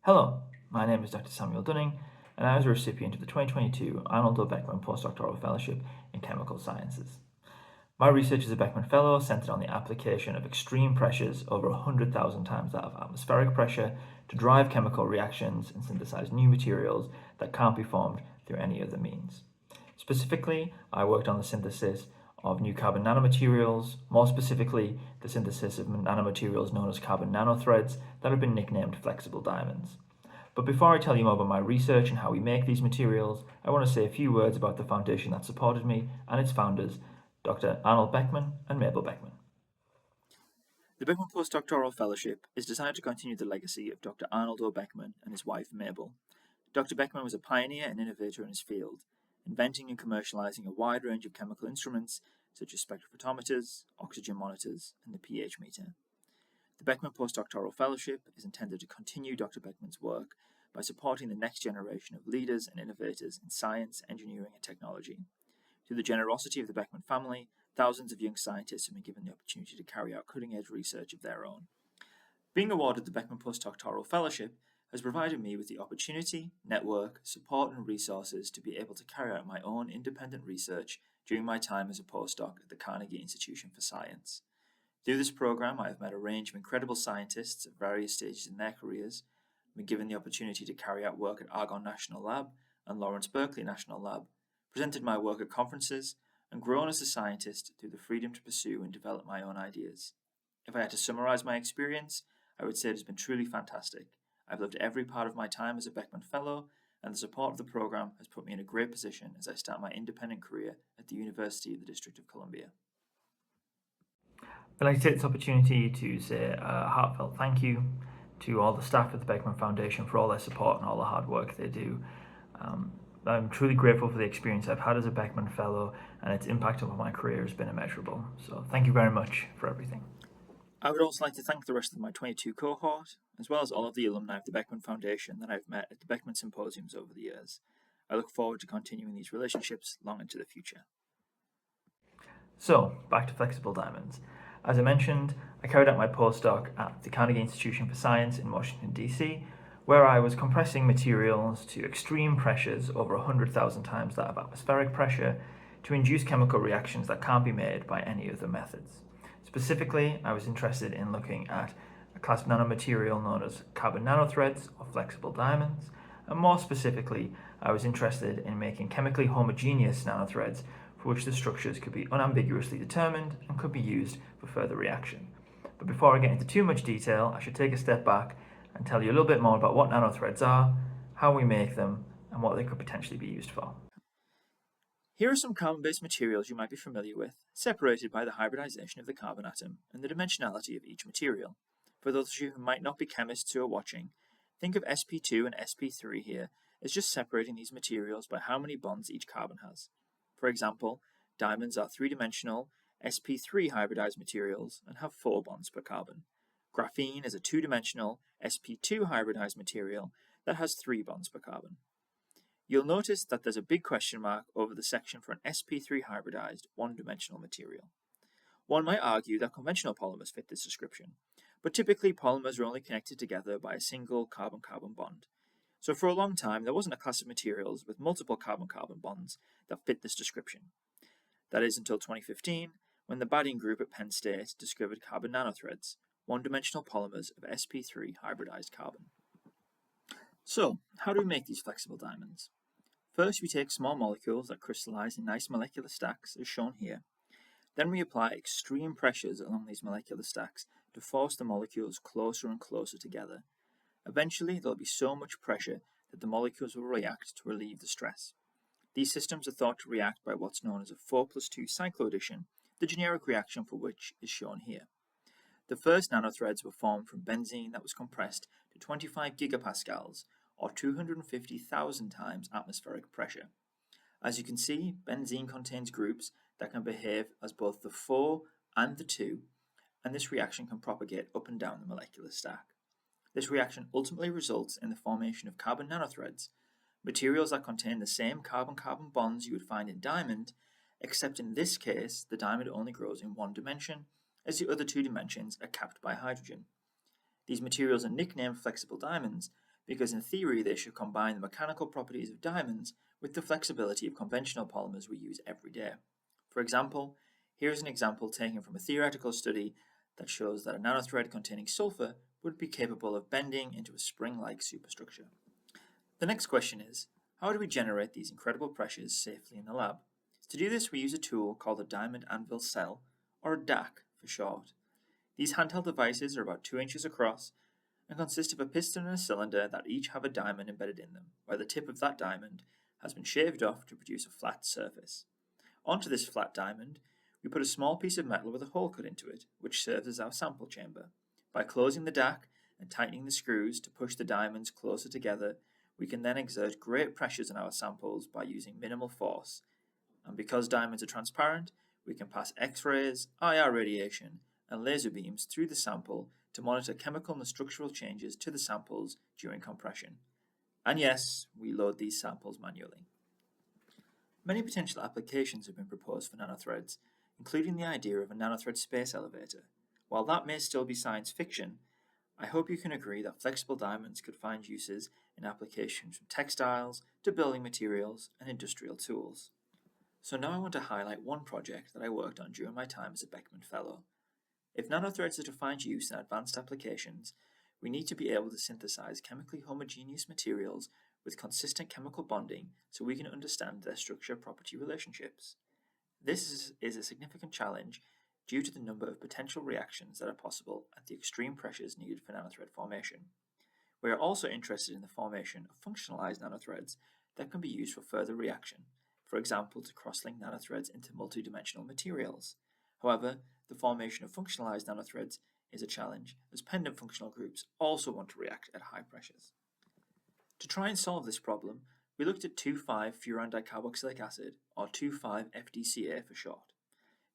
Hello, my name is Dr. Samuel Dunning, and I was a recipient of the 2022 Arnold Beckman Postdoctoral Fellowship in Chemical Sciences. My research as a Beckman Fellow centered on the application of extreme pressures over 100,000 times that of atmospheric pressure to drive chemical reactions and synthesize new materials that can't be formed through any other means. Specifically, I worked on the synthesis of new carbon nanomaterials, more specifically, the synthesis of nanomaterials known as carbon nanothreads that have been nicknamed flexible diamonds. But before I tell you more about my research and how we make these materials, I want to say a few words about the foundation that supported me and its founders, Dr. Arnold Beckman and Mabel Beckman. The Beckman Postdoctoral Fellowship is designed to continue the legacy of Dr. Arnold O. Beckman and his wife Mabel. Dr. Beckman was a pioneer and innovator in his field, inventing and commercializing a wide range of chemical instruments such as spectrophotometers, oxygen monitors, and the pH meter. The Beckman Postdoctoral Fellowship is intended to continue Dr. Beckman's work by supporting the next generation of leaders and innovators in science, engineering, and technology. Through the generosity of the Beckman family, thousands of young scientists have been given the opportunity to carry out cutting-edge research of their own. Being awarded the Beckman Postdoctoral Fellowship has provided me with the opportunity, network, support, and resources to be able to carry out my own independent research during my time as a postdoc at the Carnegie Institution for Science. Through this program, I have met a range of incredible scientists at various stages in their careers, been given the opportunity to carry out work at Argonne National Lab and Lawrence Berkeley National Lab, presented my work at conferences, and grown as a scientist through the freedom to pursue and develop my own ideas. If I had to summarize my experience, I would say it has been truly fantastic. I've loved every part of my time as a Beckman Fellow, and the support of the program has put me in a great position as I start my independent career at the University of the District of Columbia. I'd like to take this opportunity to say a heartfelt thank you to all the staff at the Beckman Foundation for all their support and all the hard work they do. I'm truly grateful for the experience I've had as a Beckman Fellow, and its impact on my career has been immeasurable. So thank you very much for everything. I would also like to thank the rest of my 22 cohort, as well as all of the alumni of the Beckman Foundation that I've met at the Beckman Symposiums over the years. I look forward to continuing these relationships long into the future. So, back to flexible diamonds. As I mentioned, I carried out my postdoc at the Carnegie Institution for Science in Washington, D.C., where I was compressing materials to extreme pressures over 100,000 times that of atmospheric pressure to induce chemical reactions that can't be made by any other methods. Specifically, I was interested in looking at a class of nanomaterial known as carbon nanothreads or flexible diamonds, and more specifically, I was interested in making chemically homogeneous nanothreads for which the structures could be unambiguously determined and could be used for further reaction. But before I get into too much detail, I should take a step back and tell you a little bit more about what nanothreads are, how we make them, and what they could potentially be used for. Here are some carbon-based materials you might be familiar with, separated by the hybridization of the carbon atom and the dimensionality of each material. For those of you who might not be chemists who are watching, think of sp2 and sp3 here as just separating these materials by how many bonds each carbon has. For example, diamonds are three-dimensional sp3 hybridized materials and have 4 bonds per carbon. Graphene is a two-dimensional sp2 hybridized material that has 3 bonds per carbon. You'll notice that there's a big question mark over the section for an sp3 hybridized one-dimensional material. One might argue that conventional polymers fit this description, but typically polymers are only connected together by a single carbon-carbon bond. So for a long time, there wasn't a class of materials with multiple carbon-carbon bonds that fit this description. That is until 2015, when the Badding group at Penn State discovered carbon nanothreads, one-dimensional polymers of sp3 hybridized carbon. So, how do we make these flexible diamonds? First, we take small molecules that crystallize in nice molecular stacks, as shown here. Then we apply extreme pressures along these molecular stacks to force the molecules closer and closer together. Eventually, there will be so much pressure that the molecules will react to relieve the stress. These systems are thought to react by what's known as a 4+2 cycloaddition, the generic reaction for which is shown here. The first nanothreads were formed from benzene that was compressed to 25 gigapascals, or 250,000 times atmospheric pressure. As you can see, benzene contains groups that can behave as both the 4 and the 2, and this reaction can propagate up and down the molecular stack. This reaction ultimately results in the formation of carbon nanothreads, materials that contain the same carbon-carbon bonds you would find in diamond, except in this case, the diamond only grows in one dimension, as the other 2 dimensions are capped by hydrogen. These materials are nicknamed flexible diamonds because in theory they should combine the mechanical properties of diamonds with the flexibility of conventional polymers we use every day. For example, here's an example taken from a theoretical study that shows that a nanothread containing sulfur would be capable of bending into a spring-like superstructure. The next question is, how do we generate these incredible pressures safely in the lab? To do this, we use a tool called a diamond anvil cell, or a DAC for short. These handheld devices are about 2 inches across and consist of a piston and a cylinder that each have a diamond embedded in them, where the tip of that diamond has been shaved off to produce a flat surface. Onto this flat diamond, we put a small piece of metal with a hole cut into it, which serves as our sample chamber. By closing the DAC and tightening the screws to push the diamonds closer together, we can then exert great pressures on our samples by using minimal force. And because diamonds are transparent, we can pass X-rays, IR radiation, and laser beams through the sample to monitor chemical and structural changes to the samples during compression. And yes, we load these samples manually. Many potential applications have been proposed for nanothreads, including the idea of a nanothread space elevator. While that may still be science fiction, I hope you can agree that flexible diamonds could find uses in applications from textiles to building materials and industrial tools. So now I want to highlight one project that I worked on during my time as a Beckman Fellow. If nanothreads are to find use in advanced applications, we need to be able to synthesize chemically homogeneous materials with consistent chemical bonding so we can understand their structure-property relationships. This is a significant challenge due to the number of potential reactions that are possible at the extreme pressures needed for nanothread formation. We are also interested in the formation of functionalized nanothreads that can be used for further reaction, for example to cross-link nanothreads into multidimensional materials. However, the formation of functionalized nanothreads is a challenge, as pendant functional groups also want to react at high pressures. To try and solve this problem, we looked at 2,5-furan dicarboxylic acid, or 2,5-FDCA for short.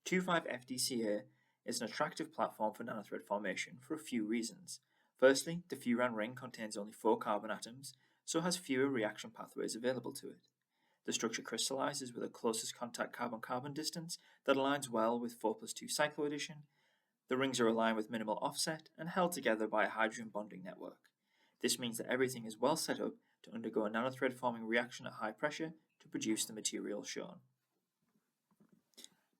2,5-FDCA is an attractive platform for nanothread formation for a few reasons. Firstly, the furan ring contains only 4 carbon atoms, so has fewer reaction pathways available to it. The structure crystallizes with a closest contact carbon-carbon distance that aligns well with 4+2 cycloaddition. The rings are aligned with minimal offset and held together by a hydrogen bonding network. This means that everything is well set up to undergo a nanothread forming reaction at high pressure to produce the material shown.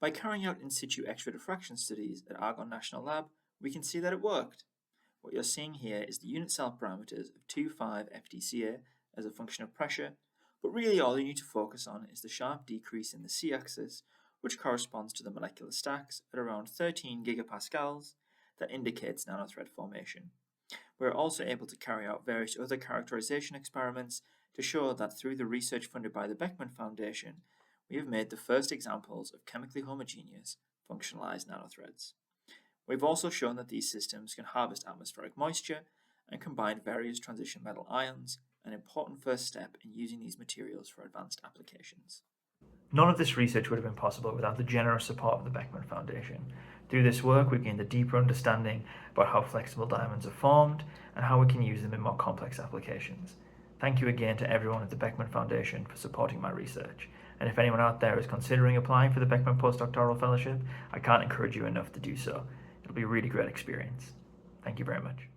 By carrying out in situ X-ray diffraction studies at Argonne National Lab, we can see that it worked. What you're seeing here is the unit cell parameters of 2,5-FDCA as a function of pressure, but really all you need to focus on is the sharp decrease in the C-axis, which corresponds to the molecular stacks at around 13 gigapascals that indicates nanothread formation. We're also able to carry out various other characterization experiments to show that through the research funded by the Beckman Foundation, we have made the first examples of chemically homogeneous, functionalized nanothreads. We've also shown that these systems can harvest atmospheric moisture and combine various transition metal ions, an important first step in using these materials for advanced applications. None of this research would have been possible without the generous support of the Beckman Foundation. Through this work, we've gained a deeper understanding about how flexible diamonds are formed and how we can use them in more complex applications. Thank you again to everyone at the Beckman Foundation for supporting my research. And if anyone out there is considering applying for the Beckman Postdoctoral Fellowship, I can't encourage you enough to do so. It'll be a really great experience. Thank you very much.